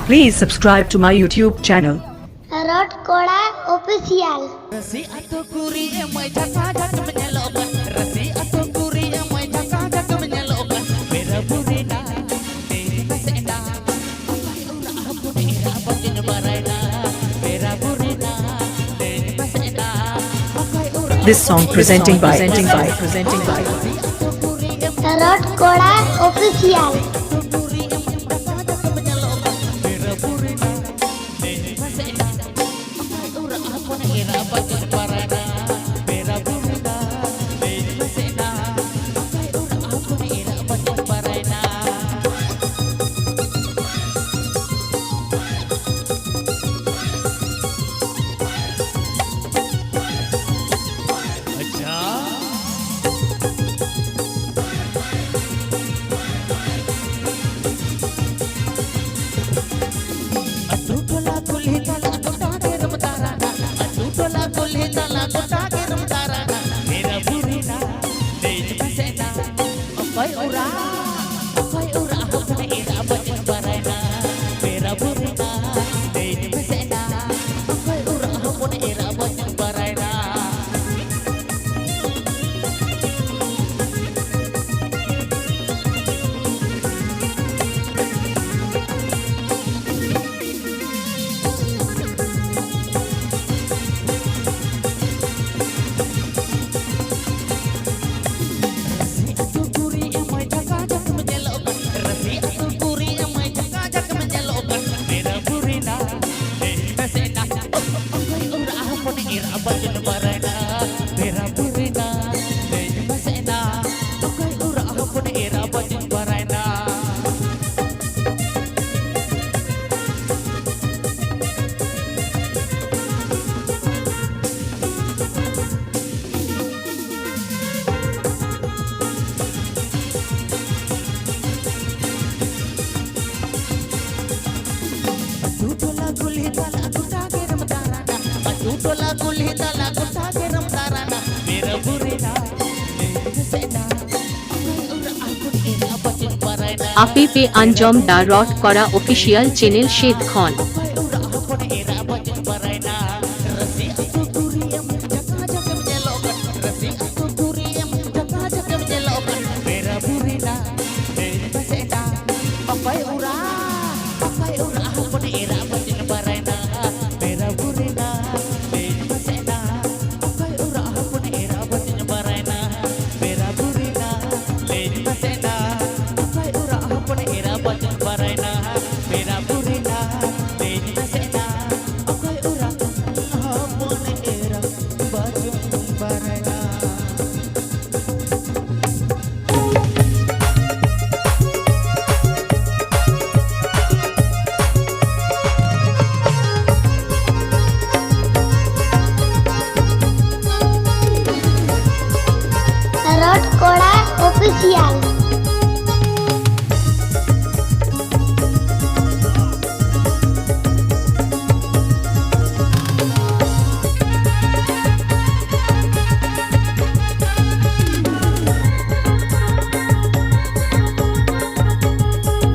Please subscribe to my YouTube channel. Rot Koda Official. Rasi atau kuri emai jaka menyelokkan. Rasi atau kuri emai jaka menyelokkan. Bera burina, deri masenda. Apai ura aku dera batin baraina. Bera burina, deri masenda. Apai ura. This song presenting by Rot Koda Official. Api pay Anjum দা রট করা official channel শেদ খন Rot Koda Official.